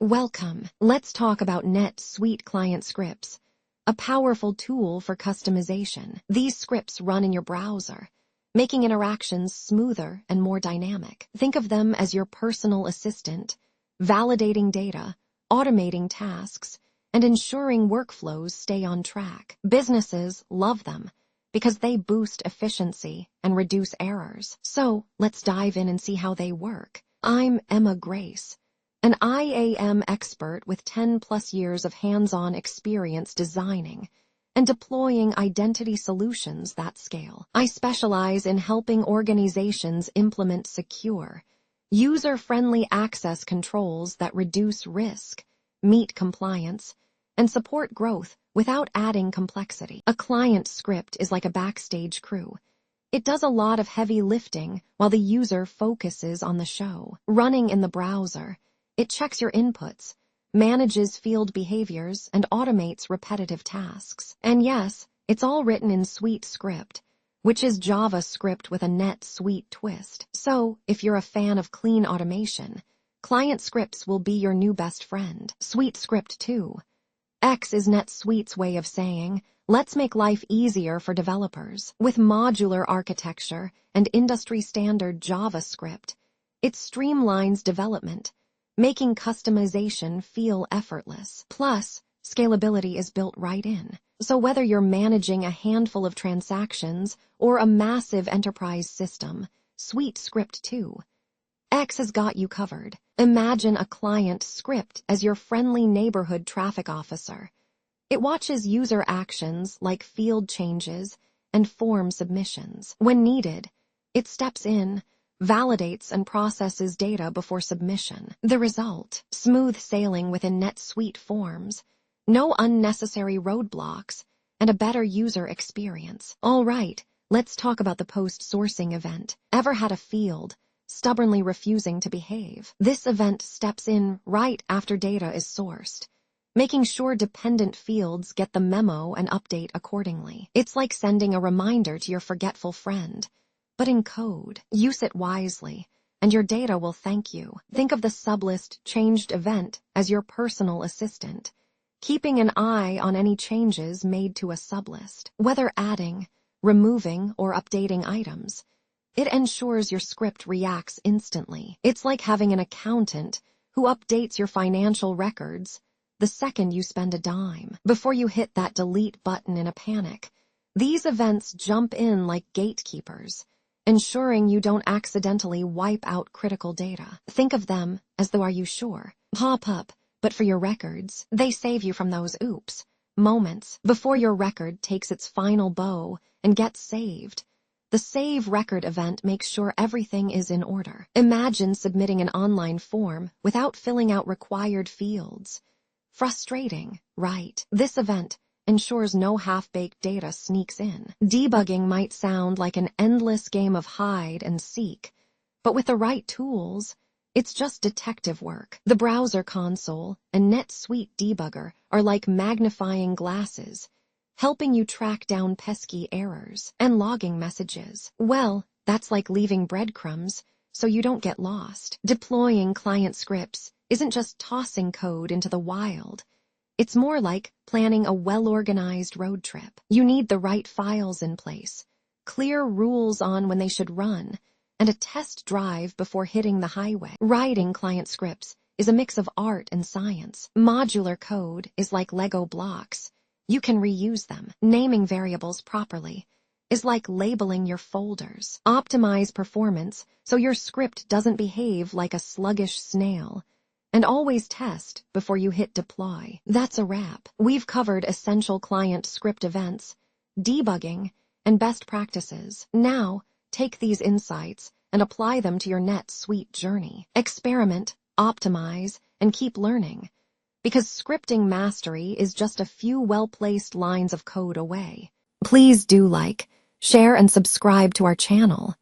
Welcome. Let's talk about NetSuite Client Scripts, a powerful tool for customization. These scripts run in your browser, making interactions smoother and more dynamic. Think of them as your personal assistant, validating data, automating tasks, and ensuring workflows stay on track. Businesses love them because they boost efficiency and reduce errors. So, let's dive in and see how they work. I'm Emma Grace, an IAM expert with 10+ years of hands-on experience designing and deploying identity solutions that scale. I specialize in helping organizations implement secure, user-friendly access controls that reduce risk, meet compliance, and support growth without adding complexity. A client script is like a backstage crew. It does a lot of heavy lifting while the user focuses on the show. Running in the browser, it checks your inputs, manages field behaviors, and automates repetitive tasks. And yes, it's all written in SuiteScript, which is JavaScript with a NetSuite twist. So, if you're a fan of clean automation, client scripts will be your new best friend. SuiteScript 2. X is NetSuite's way of saying, let's make life easier for developers. With modular architecture and industry-standard JavaScript, it streamlines development, making customization feel effortless. Plus, scalability is built right in. So whether you're managing a handful of transactions or a massive enterprise system, SuiteScript 2. X has got you covered. Imagine a client script as your friendly neighborhood traffic officer. It watches user actions like field changes and form submissions. When needed, it steps in, validates and processes data before submission. The result: smooth sailing within NetSuite forms, no unnecessary roadblocks, and a better user experience. All right, let's talk about the post-sourcing event. Ever had a field stubbornly refusing to behave? This event steps in right after data is sourced, making sure dependent fields get the memo and update accordingly. It's like sending a reminder to your forgetful friend, but in code. Use it wisely, and your data will thank you. Think of the sublist changed event as your personal assistant, keeping an eye on any changes made to a sublist. Whether adding, removing, or updating items, it ensures your script reacts instantly. It's like having an accountant who updates your financial records the second you spend a dime. Before you hit that delete button in a panic, these events jump in like gatekeepers, ensuring you don't accidentally wipe out critical data. Think of them as the "are you sure?" pop-up, but for your records. They save you from those oops moments before your record takes its final bow and gets saved. The Save Record event makes sure everything is in order. Imagine submitting an online form without filling out required fields. Frustrating, right? This event ensures no half-baked data sneaks in. Debugging might sound like an endless game of hide and seek, but with the right tools, it's just detective work. The browser console and NetSuite debugger are like magnifying glasses, helping you track down pesky errors. And logging messages, well, that's like leaving breadcrumbs so you don't get lost. Deploying client scripts isn't just tossing code into the wild. It's more like planning a well-organized road trip. You need the right files in place, clear rules on when they should run, and a test drive before hitting the highway. Writing client scripts is a mix of art and science. Modular code is like Lego blocks. You can reuse them. Naming variables properly is like labeling your folders. Optimize performance so your script doesn't behave like a sluggish snail. And always test before you hit deploy. That's a wrap. We've covered essential client script events, debugging, and best practices. Now, take these insights and apply them to your NetSuite journey. Experiment, optimize, and keep learning, because scripting mastery is just a few well-placed lines of code away. Please do like, share, and subscribe to our channel.